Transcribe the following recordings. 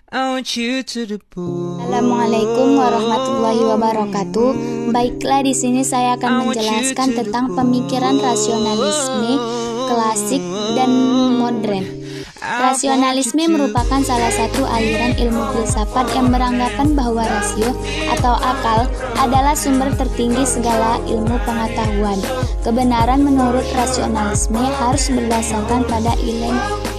Assalamualaikum warahmatullahi wabarakatuh. Baiklah, di sini saya akan menjelaskan tentang pemikiran rasionalisme klasik dan modern. Rasionalisme merupakan salah satu aliran ilmu filsafat yang beranggapan bahwa rasio atau akal adalah sumber tertinggi segala ilmu pengetahuan. Kebenaran menurut rasionalisme harus berdasarkan pada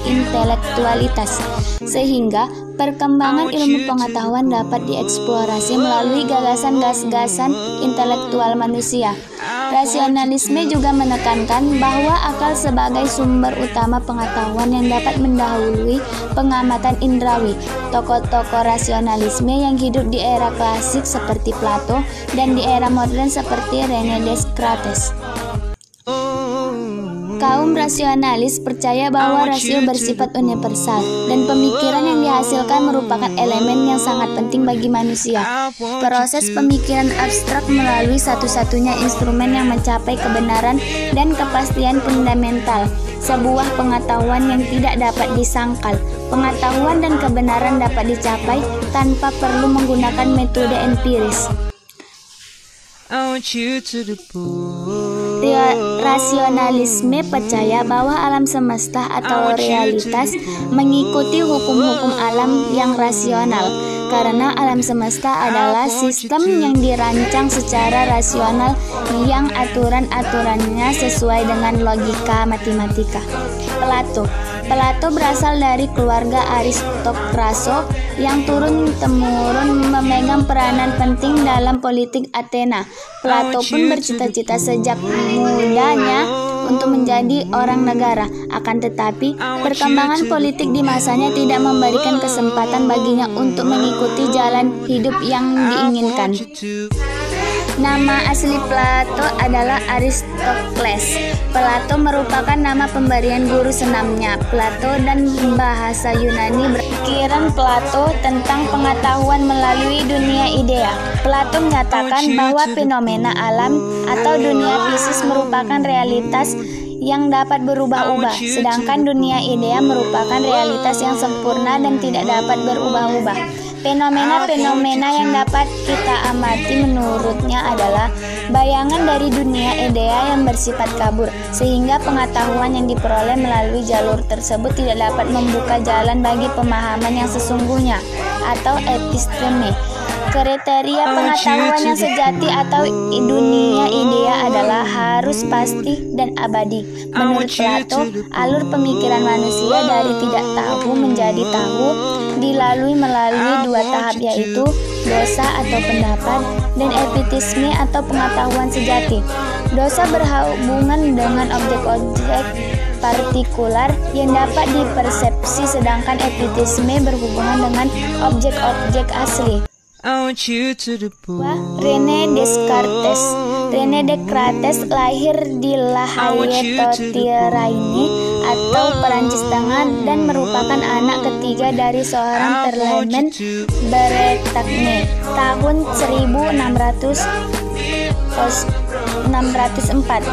intelektualitas, sehingga perkembangan ilmu pengetahuan dapat dieksplorasi melalui gagasan-gagasan intelektual manusia. Rasionalisme juga menekankan bahwa akal sebagai sumber utama pengetahuan yang dapat mendahului pengamatan indrawi. Tokoh-tokoh rasionalisme yang hidup di era klasik seperti Plato dan di era modern seperti René Descartes. Kaum rasionalis percaya bahwa rasio bersifat universal dan pemikiran yang dihasilkan merupakan elemen yang sangat penting bagi manusia. Proses pemikiran abstrak melalui satu-satunya instrumen yang mencapai kebenaran dan kepastian fundamental, sebuah pengetahuan yang tidak dapat disangkal. Pengetahuan dan kebenaran dapat dicapai tanpa perlu menggunakan metode empiris. Rasionalisme percaya bahwa alam semesta atau realitas mengikuti hukum-hukum alam yang rasional, karena alam semesta adalah sistem yang dirancang secara rasional yang aturan-aturannya sesuai dengan logika matematika. Plato berasal dari keluarga aristokrasi yang turun-temurun memegang peranan penting dalam politik Athena. Plato pun bercita-cita sejak mudanya untuk menjadi orang negara. Akan tetapi, perkembangan politik di masanya tidak memberikan kesempatan baginya untuk mengikuti jalan hidup yang diinginkan. Nama asli Plato adalah Aristokles. Plato merupakan nama pemberian guru senamnya. Plato dan bahasa Yunani berpikiran Plato tentang pengetahuan melalui dunia idea. Plato menyatakan bahwa fenomena alam atau dunia fisis merupakan realitas yang dapat berubah-ubah, sedangkan dunia idea merupakan realitas yang sempurna dan tidak dapat berubah-ubah. Fenomena-fenomena yang dapat kita amati menurutnya adalah bayangan dari dunia idea yang bersifat kabur, sehingga pengetahuan yang diperoleh melalui jalur tersebut tidak dapat membuka jalan bagi pemahaman yang sesungguhnya atau episteme. Kriteria pengetahuan yang sejati atau dunia idea adalah harus pasti dan abadi. Menurut Plato, alur pemikiran manusia dari tidak tahu menjadi tahu dilalui melalui dua tahap, yaitu dosa atau pendapat dan epitisme atau pengetahuan sejati. Dosa berhubungan dengan objek-objek partikular yang dapat dipersepsi, sedangkan epitisme berhubungan dengan objek-objek asli. René Descartes. René Descartes lahir di La Haye-Totiraini atau Perancis Tengah dan merupakan anak ketiga dari seorang terlemen Bretagne. Tahun 1604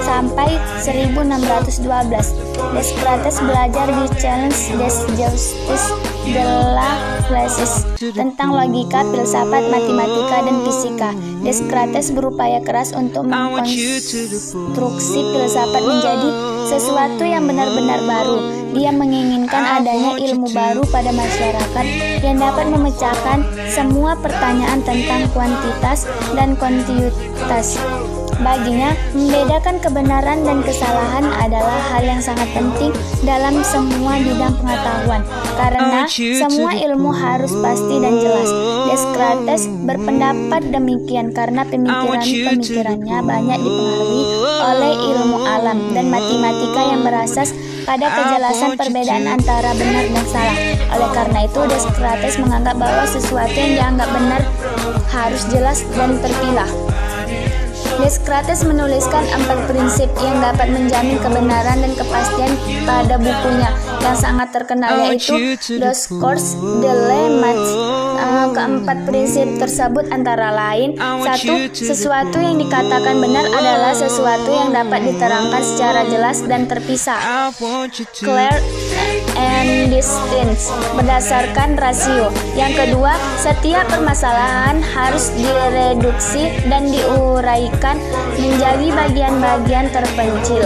sampai 1612, Descartes belajar di Challenge des Justices de la Flesis tentang logika, filsafat, matematika, dan fisika. Descartes berupaya keras untuk mengkonstruksi filsafat menjadi sesuatu yang benar-benar baru. Dia menginginkan adanya ilmu baru pada masyarakat yang dapat memecahkan semua pertanyaan tentang kuantitas dan kontinuitas. Baginya, membedakan kebenaran dan kesalahan adalah hal yang sangat penting dalam semua bidang pengetahuan, karena semua ilmu harus pasti dan jelas. Descartes berpendapat demikian karena pemikirannya banyak dipengaruhi oleh ilmu alam dan matematika yang berasas pada kejelasan perbedaan antara benar dan salah. Oleh karena itu, Descartes menganggap bahwa sesuatu yang dianggap benar harus jelas dan terpilah. Descartes menuliskan 4 prinsip yang dapat menjamin kebenaran dan kepastian pada bukunya yang sangat terkenal, yaitu Discours de la Keempat prinsip tersebut antara lain: 1. Sesuatu yang dikatakan benar adalah sesuatu yang dapat diterangkan secara jelas dan terpisah, clear and distinct, berdasarkan rasio. Yang kedua, setiap permasalahan harus direduksi dan diuraikan menjadi bagian-bagian terpencil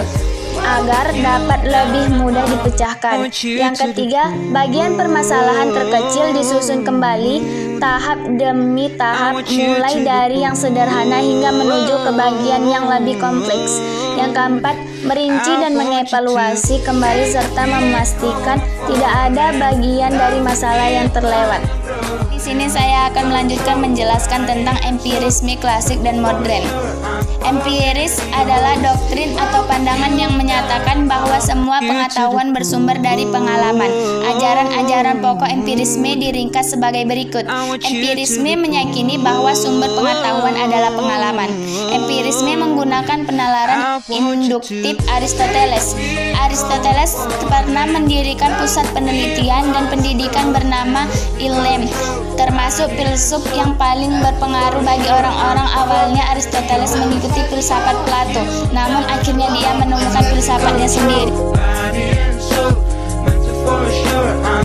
agar dapat lebih mudah dipecahkan. Yang ketiga, bagian permasalahan terkecil disusun kembali tahap demi tahap, mulai dari yang sederhana hingga menuju ke bagian yang lebih kompleks. Yang keempat, merinci dan mengevaluasi kembali serta memastikan tidak ada bagian dari masalah yang terlewat. Di sini saya akan melanjutkan menjelaskan tentang empirisme klasik dan modern. Empiris adalah doktrin atau pandangan yang menyatakan bahwa semua pengetahuan bersumber dari pengalaman. Ajaran-ajaran pokok empirisme diringkas sebagai berikut. Empirisme meyakini bahwa sumber pengetahuan adalah pengalaman. Empirisme menggunakan penalaran induktif Aristoteles. Aristoteles pernah mendirikan pusat penelitian dan pendidikan bernama Ilm, termasuk filsuf yang paling berpengaruh bagi orang-orang. Awalnya Aristoteles mengikuti filsafat Plato, namun akhirnya dia menemukan filsafatnya sendiri.